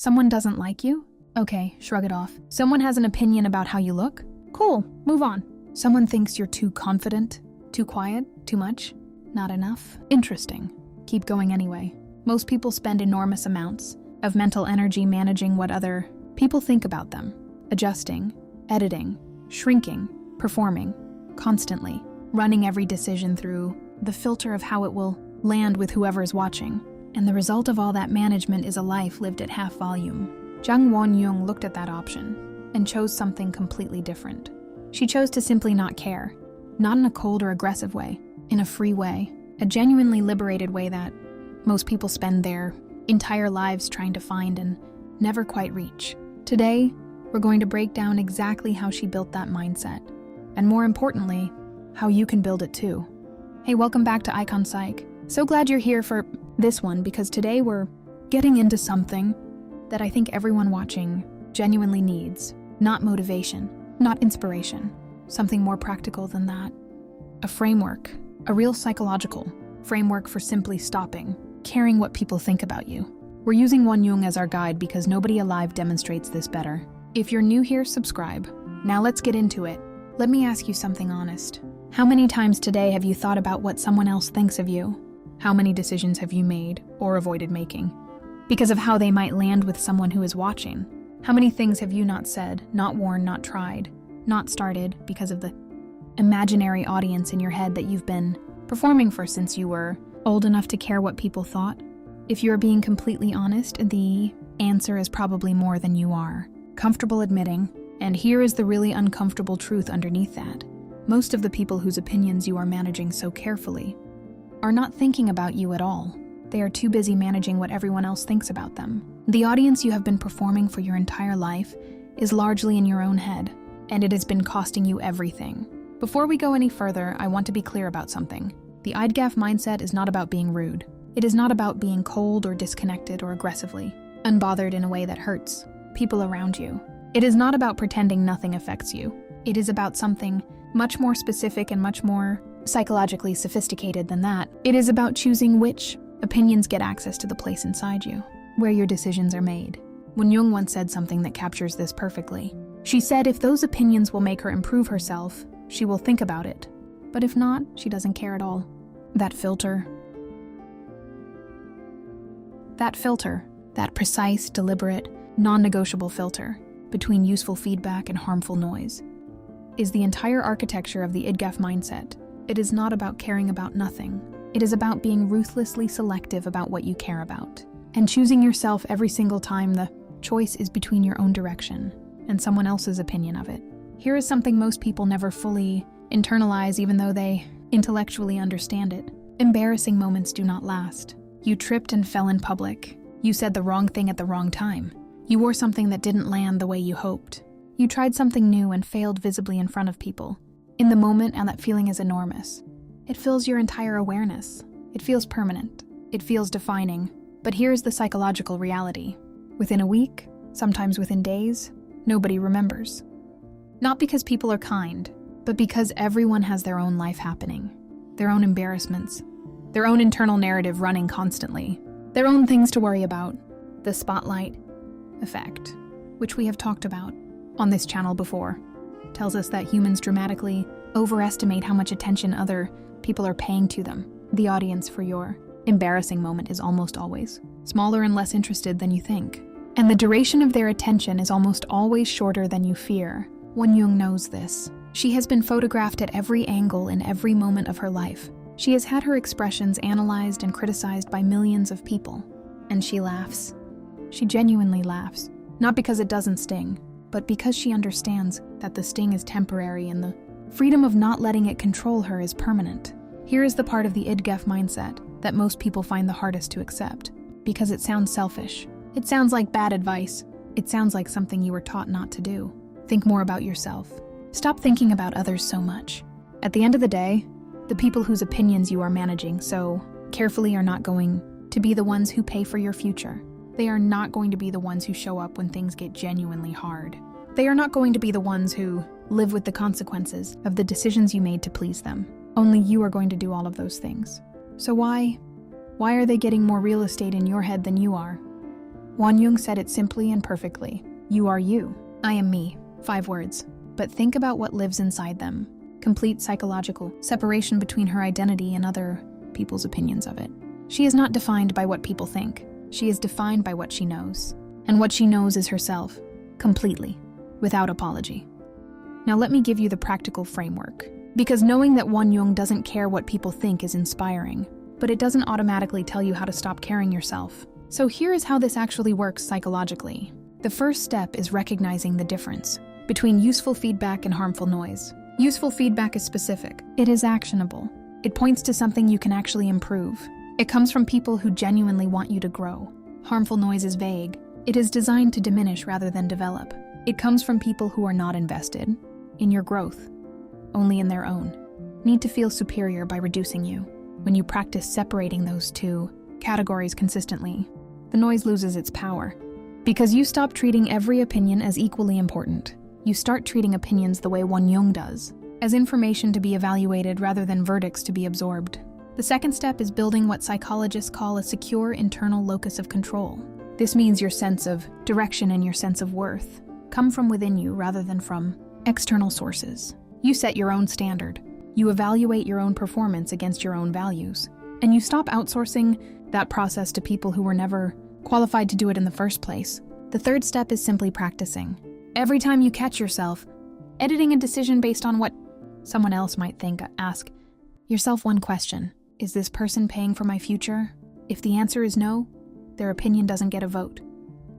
Someone doesn't like you? Okay, shrug it off. Someone has an opinion about how you look? Cool, move on. Someone thinks you're too confident, too quiet, too much, not enough. Interesting. Keep going anyway. Most people spend enormous amounts of mental energy managing what other people think about them, adjusting, editing, shrinking, performing, constantly, running every decision through the filter of how it will land with whoever is watching. And the result of all that management is a life lived at half volume. Jang Wonyoung looked at that option and chose something completely different. She chose to simply not care, not in a cold or aggressive way, in a free way, a genuinely liberated way that most people spend their entire lives trying to find and never quite reach. Today, we're going to break down exactly how she built that mindset, and more importantly, how you can build it too. Hey, welcome back to IconPsych. So glad you're here for this one, because today we're getting into something that I think everyone watching genuinely needs. Not motivation, not inspiration, something more practical than that. A framework, a real psychological framework for simply stopping caring what people think about you. We're using Wonyoung as our guide because nobody alive demonstrates this better. If you're new here, subscribe. Now let's get into it. Let me ask you something honest. How many times today have you thought about what someone else thinks of you? How many decisions have you made or avoided making because of how they might land with someone who is watching? How many things have you not said, not worn, not tried, not started because of the imaginary audience in your head that you've been performing for since you were old enough to care what people thought? If you're being completely honest, the answer is probably more than you are comfortable admitting. And here is the really uncomfortable truth underneath that. Most of the people whose opinions you are managing so carefully are not thinking about you at all. They are too busy managing what everyone else thinks about them. The audience you have been performing for your entire life is largely in your own head, and it has been costing you everything. Before we go any further, I want to be clear about something. The IDGAF mindset is not about being rude. It is not about being cold or disconnected or aggressively unbothered in a way that hurts people around you. It is not about pretending nothing affects you. It is about something much more specific and much more psychologically sophisticated than that. It is about choosing which opinions get access to the place inside you, where your decisions are made. Wonyoung once said something that captures this perfectly. She said if those opinions will make her improve herself, she will think about it. But if not, she doesn't care at all. That filter, that precise, deliberate, non-negotiable filter between useful feedback and harmful noise, is the entire architecture of the IDGAF mindset. It is not about caring about nothing. It is about being ruthlessly selective about what you care about, and choosing yourself every single time the choice is between your own direction and someone else's opinion of it. Here is something most people never fully internalize, even though they intellectually understand it. Embarrassing moments do not last. You tripped and fell in public. You said the wrong thing at the wrong time. You wore something that didn't land the way you hoped. You tried something new and failed visibly in front of people. In the moment, and that feeling is enormous. It fills your entire awareness. It feels permanent. It feels defining. But here's the psychological reality. Within a week, sometimes within days, nobody remembers. Not because people are kind, but because everyone has their own life happening, their own embarrassments, their own internal narrative running constantly, their own things to worry about. The spotlight effect, which we have talked about on this channel before, tells us that humans dramatically overestimate how much attention other people are paying to them. The audience for your embarrassing moment is almost always smaller and less interested than you think. And the duration of their attention is almost always shorter than you fear. Wonyoung knows this. She has been photographed at every angle in every moment of her life. She has had her expressions analyzed and criticized by millions of people. And she laughs. She genuinely laughs. Not because it doesn't sting, but because she understands that the sting is temporary and the freedom of not letting it control her is permanent. Here is the part of the IDGAF mindset that most people find the hardest to accept, because it sounds selfish. It sounds like bad advice. It sounds like something you were taught not to do. Think more about yourself. Stop thinking about others so much. At the end of the day, the people whose opinions you are managing so carefully are not going to be the ones who pay for your future. They are not going to be the ones who show up when things get genuinely hard. They are not going to be the ones who live with the consequences of the decisions you made to please them. Only you are going to do all of those things. So why are they getting more real estate in your head than you are? Wonyoung said it simply and perfectly. You are you. I am me. 5 words. But think about what lives inside them. Complete psychological separation between her identity and other people's opinions of it. She is not defined by what people think. She is defined by what she knows. And what she knows is herself. Completely. Without apology. Now let me give you the practical framework. Because knowing that Wonyoung doesn't care what people think is inspiring. But it doesn't automatically tell you how to stop caring yourself. So here is how this actually works psychologically. The first step is recognizing the difference between useful feedback and harmful noise. Useful feedback is specific. It is actionable. It points to something you can actually improve. It comes from people who genuinely want you to grow. Harmful noise is vague. It is designed to diminish rather than develop. It comes from people who are not invested in your growth, only in their own. Need to feel superior by reducing you. When you practice separating those two categories consistently, the noise loses its power. Because you stop treating every opinion as equally important. You start treating opinions the way Wonyoung does, as information to be evaluated rather than verdicts to be absorbed. The second step is building what psychologists call a secure internal locus of control. This means your sense of direction and your sense of worth come from within you rather than from external sources. You set your own standard. You evaluate your own performance against your own values. And you stop outsourcing that process to people who were never qualified to do it in the first place. The third step is simply practicing. Every time you catch yourself editing a decision based on what someone else might think, ask yourself one question. Is this person paying for my future? If the answer is no, their opinion doesn't get a vote.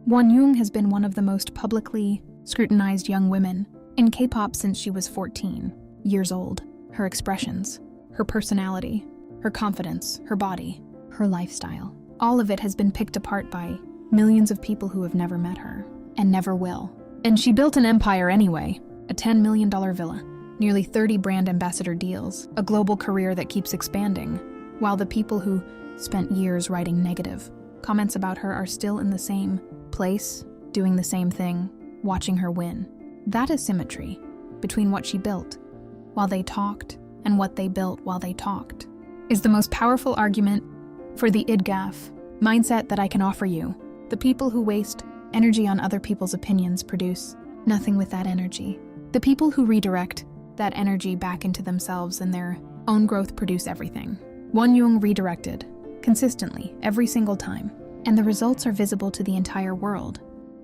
Wonyoung has been one of the most publicly scrutinized young women in Kpop since she was 14 years old. Her expressions, her personality, her confidence, her body, her lifestyle, all of it has been picked apart by millions of people who have never met her and never will. And she built an empire anyway, a $10 million villa, nearly 30 brand ambassador deals, a global career that keeps expanding, while the people who spent years writing negative comments about her are still in the same place, doing the same thing, watching her win. That asymmetry between what she built while they talked and what they built while they talked is the most powerful argument for the IDGAF mindset that I can offer you. The people who waste energy on other people's opinions produce nothing with that energy. The people who redirect that energy back into themselves and their own growth produce everything. Wonyoung redirected consistently every single time, and the results are visible to the entire world.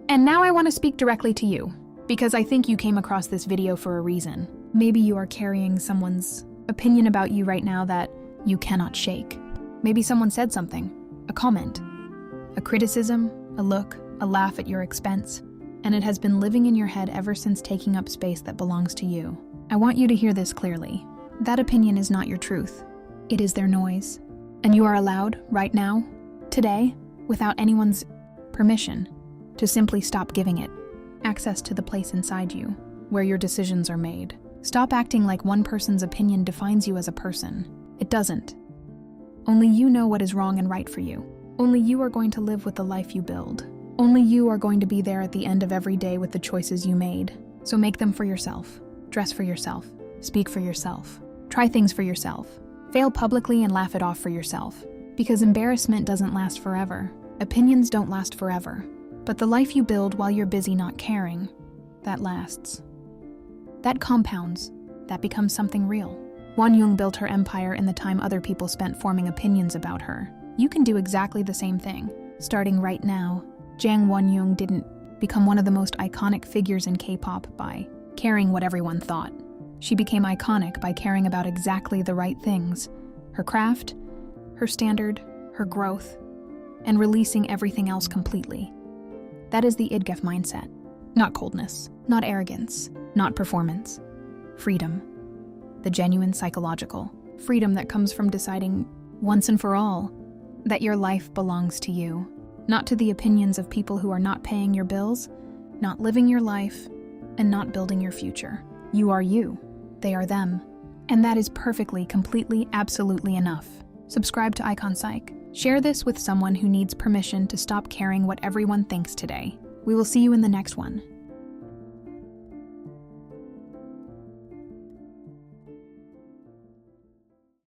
And now I want to speak directly to you, because I think you came across this video for a reason. Maybe you are carrying someone's opinion about you right now that you cannot shake. Maybe someone said something, a comment, a criticism, a look, a laugh at your expense, and it has been living in your head ever since, taking up space that belongs to you. I want you to hear this clearly. That opinion is not your truth. It is their noise. And you are allowed, right now, today, without anyone's permission, to simply stop giving it access to the place inside you, where your decisions are made. Stop acting like one person's opinion defines you as a person. It doesn't. Only you know what is wrong and right for you. Only you are going to live with the life you build. Only you are going to be there at the end of every day with the choices you made. So make them for yourself. Dress for yourself. Speak for yourself. Try things for yourself. Fail publicly and laugh it off for yourself. Because embarrassment doesn't last forever. Opinions don't last forever. But the life you build while you're busy not caring, that lasts. That compounds. That becomes something real. Wonyoung built her empire in the time other people spent forming opinions about her. You can do exactly the same thing. Starting right now, Jang Wonyoung didn't become one of the most iconic figures in K-pop by caring what everyone thought. She became iconic by caring about exactly the right things. Her craft, her standard, her growth, and releasing everything else completely. That is the IDGAF mindset. Not coldness, not arrogance, not performance. Freedom. The genuine psychological freedom that comes from deciding once and for all that your life belongs to you, not to the opinions of people who are not paying your bills, not living your life, and not building your future. You are you. They are them. And that is perfectly, completely, absolutely enough. Subscribe to IconPsych. Share this with someone who needs permission to stop caring what everyone thinks today. We will see you in the next one.